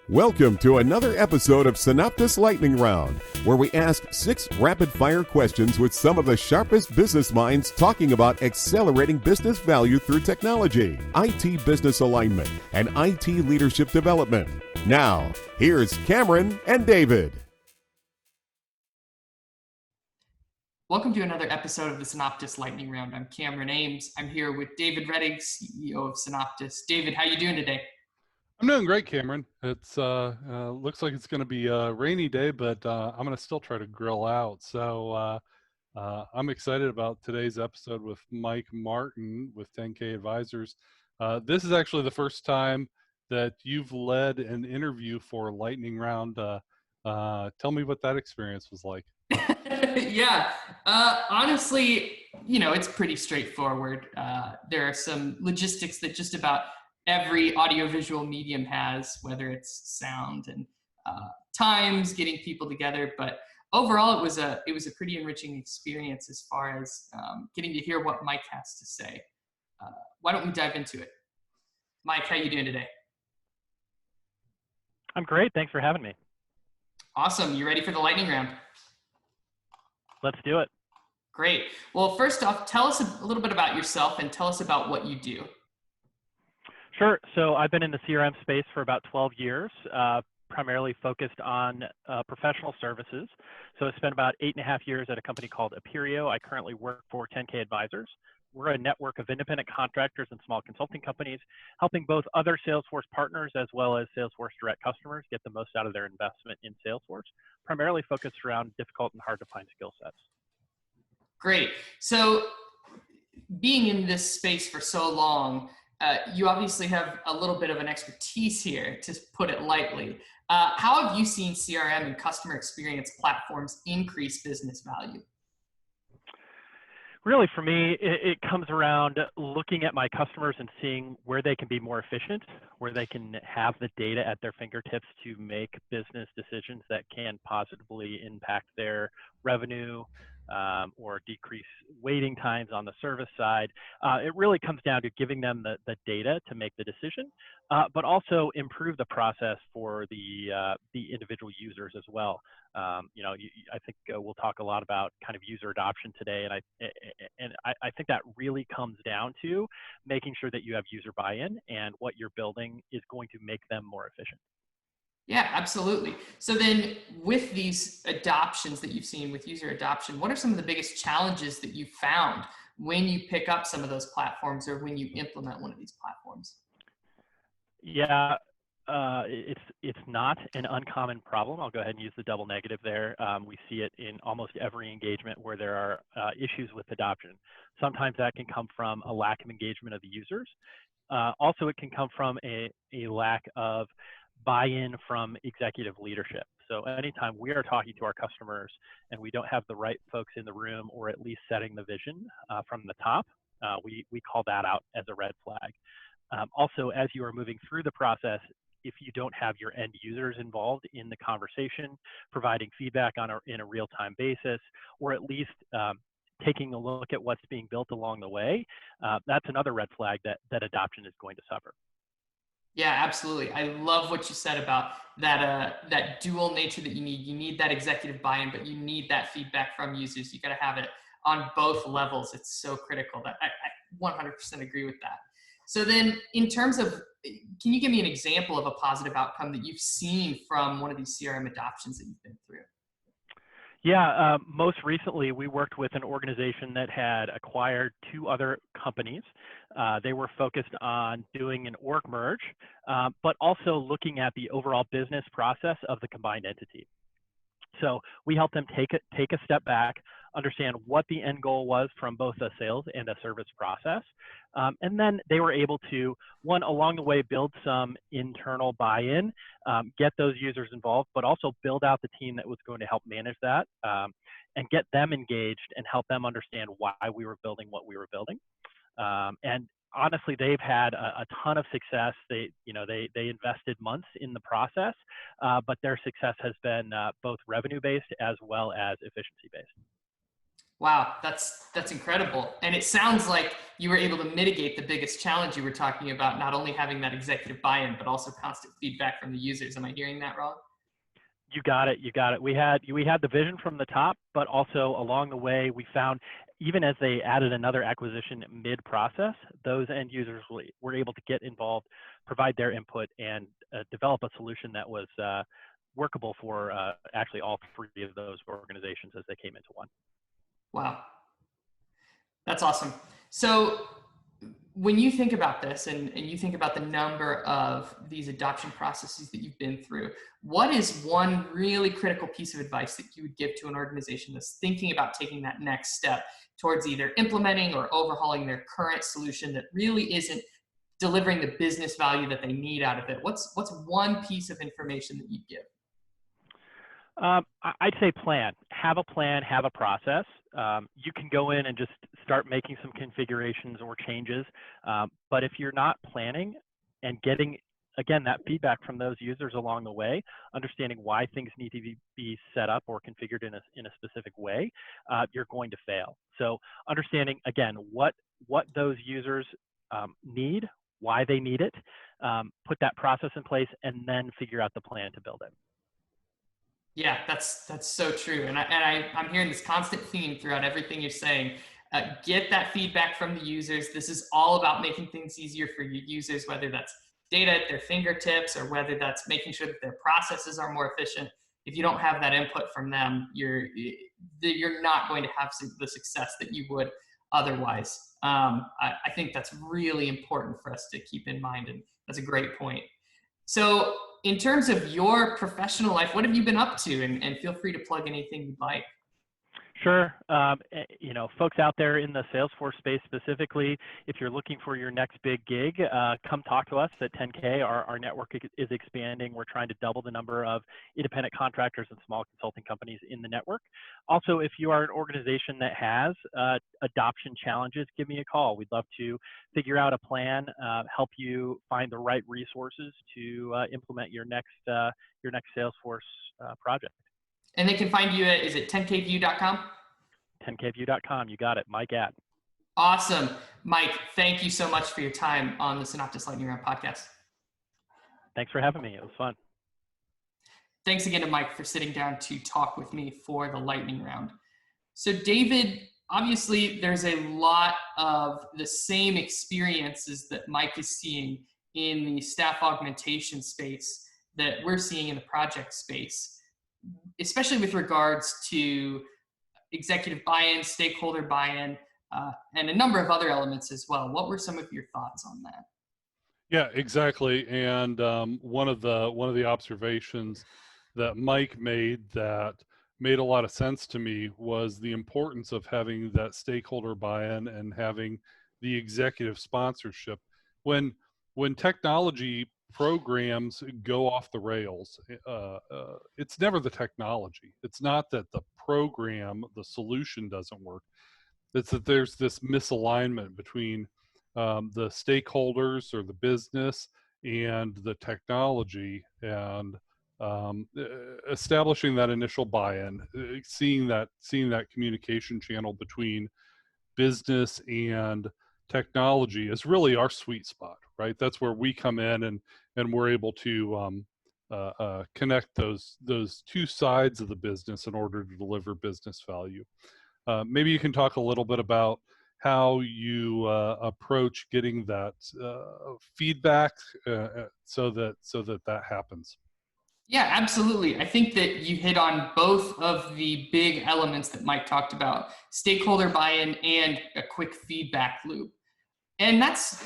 Welcome to another episode of Synoptus Lightning Round, where we ask 6 rapid-fire questions with some of the sharpest business minds talking about accelerating business value through technology, IT business alignment, and IT leadership development. Now, here's Cameron and David. Welcome to another episode of the Synoptus Lightning Round. I'm Cameron Ames. I'm here with David Reddick, CEO of Synoptus. David, how are you doing today? I'm doing great, Cameron. It's looks like it's going to be a rainy day, but I'm going to still try to grill out. So I'm excited about today's episode with Mike Martin with 10K Advisors. This is actually the first time that you've led an interview for Lightning Round. Tell me what that experience was like. Yeah, honestly, it's pretty straightforward. There are some logistics that just about every audiovisual medium has, whether it's sound and times, getting people together. But overall, it was a pretty enriching experience as far as getting to hear what Mike has to say. Why don't we dive into it? Mike, how you doing today? I'm great. Thanks for having me. Awesome. You ready for the lightning round? Let's do it. Great. Well, first off, tell us a little bit about yourself and tell us about what you do. Sure. So I've been in the CRM space for about 12 years, primarily focused on professional services. So I spent about 8.5 years at a company called Aperio. I currently work for 10K Advisors. We're a network of independent contractors and small consulting companies, helping both other Salesforce partners as well as Salesforce direct customers get the most out of their investment in Salesforce, primarily focused around difficult and hard to find skill sets. Great. So being in this space for so long, you obviously have a little bit of an expertise here, to put it lightly. How have you seen CRM and customer experience platforms increase business value? Really, for me, it comes around looking at my customers and seeing where they can be more efficient, where they can have the data at their fingertips to make business decisions that can positively impact their revenue, or decrease waiting times on the service side. It really comes down to giving them the data to make the decision, but also improve the process for the individual users as well. I think we'll talk a lot about kind of user adoption today, and I think that really comes down to making sure that you have user buy-in and what you're building is going to make them more efficient. Yeah, absolutely. So then with these adoptions that you've seen with user adoption, what are some of the biggest challenges that you found when you pick up some of those platforms or when you implement one of these platforms? Yeah, it's not an uncommon problem. I'll go ahead and use the double negative there. We see it in almost every engagement where there are issues with adoption. Sometimes that can come from a lack of engagement of the users. Also, it can come from a lack of buy-in from executive leadership. So anytime we are talking to our customers and we don't have the right folks in the room, or at least setting the vision from the top, we call that out as a red flag. Also, as you are moving through the process, if you don't have your end users involved in the conversation, providing feedback in a real-time basis, or at least taking a look at what's being built along the way, that's another red flag that adoption is going to suffer. Yeah, absolutely. I love what you said about that dual nature that you need. You need that executive buy-in, but you need that feedback from users. You got to have it on both levels. It's so critical. That I 100% agree with that. So then in terms of, can you give me an example of a positive outcome that you've seen from one of these CRM adoptions that you've been through? Yeah, most recently we worked with an organization that had acquired 2 other companies. They were focused on doing an org merge, but also looking at the overall business process of the combined entity. So we helped them take a step back, understand what the end goal was from both a sales and a service process. And then they were able to, along the way, build some internal buy-in, get those users involved, but also build out the team that was going to help manage that, and get them engaged and help them understand why we were building what we were building. And honestly, they've had a ton of success. They invested months in the process, but their success has been both revenue-based as well as efficiency-based. Wow, that's incredible. And it sounds like you were able to mitigate the biggest challenge you were talking about, not only having that executive buy-in, but also constant feedback from the users. Am I hearing that wrong? You got it. You got it. We had the vision from the top, but also along the way, we found even as they added another acquisition mid-process, those end users were able to get involved, provide their input, and develop a solution that was workable for actually all three of those organizations as they came into one. Wow, that's awesome. So when you think about this and you think about the number of these adoption processes that you've been through, what is one really critical piece of advice that you would give to an organization that's thinking about taking that next step towards either implementing or overhauling their current solution that really isn't delivering the business value that they need out of it? What's one piece of information that you'd give? I'd say plan. Have a plan, have a process. You can go in and just start making some configurations or changes. But if you're not planning and getting, again, that feedback from those users along the way, understanding why things need to be set up or configured in a specific way, you're going to fail. So understanding, again, what those users need, why they need it, put that process in place, and then figure out the plan to build it. Yeah, that's so true. And I'm hearing this constant theme throughout everything you're saying. Get that feedback from the users. This is all about making things easier for your users, whether that's data at their fingertips or whether that's making sure that their processes are more efficient. If you don't have that input from them, you're not going to have the success that you would otherwise. I think that's really important for us to keep in mind, and that's a great point. So in terms of your professional life, what have you been up to? And feel free to plug anything you'd like. Sure. Folks out there in the Salesforce space specifically, if you're looking for your next big gig, come talk to us at 10K. Our network is expanding. We're trying to double the number of independent contractors and small consulting companies in the network. Also, if you are an organization that has adoption challenges, give me a call. We'd love to figure out a plan, help you find the right resources to implement your next Salesforce project. And they can find you at, is it 10kview.com? 10kview.com, you got it, Mike at. Awesome. Mike, thank you so much for your time on the Synoptus Lightning Round podcast. Thanks for having me, it was fun. Thanks again to Mike for sitting down to talk with me for the lightning round. So David, obviously there's a lot of the same experiences that Mike is seeing in the staff augmentation space that we're seeing in the project space, especially with regards to executive buy-in, stakeholder buy-in, and a number of other elements as well. What were some of your thoughts on that? Yeah, exactly. And one of the observations that Mike made that made a lot of sense to me was the importance of having that stakeholder buy-in and having the executive sponsorship. When technology programs go off the rails, it's never the technology. It's not that the program, the solution doesn't work. It's that there's this misalignment between the stakeholders or the business and the technology, and establishing that initial buy-in, seeing that communication channel between business and technology is really our sweet spot, right? That's where we come in and we're able to connect those two sides of the business in order to deliver business value. Maybe you can talk a little bit about how you approach getting that feedback so that happens. Yeah, absolutely. I think that you hit on both of the big elements that Mike talked about: stakeholder buy-in and a quick feedback loop. And that's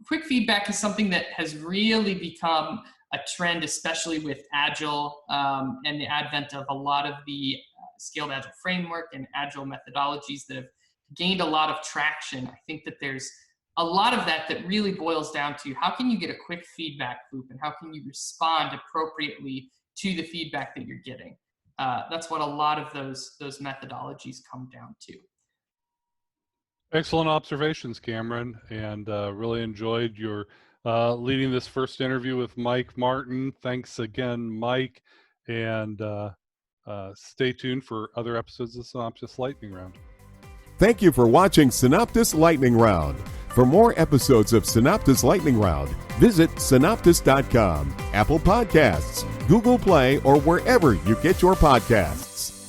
quick feedback is something that has really become a trend, especially with Agile and the advent of a lot of the scaled Agile framework and Agile methodologies that have gained a lot of traction. I think that there's a lot of that really boils down to how can you get a quick feedback loop and how can you respond appropriately to the feedback that you're getting. That's what a lot of those methodologies come down to. Excellent observations, Cameron, and really enjoyed your leading this first interview with Mike Martin. Thanks again, Mike, and stay tuned for other episodes of Synoptus Lightning Round. Thank you for watching Synoptus Lightning Round. For more episodes of Synoptus Lightning Round, visit synoptus.com, Apple Podcasts, Google Play, or wherever you get your podcasts.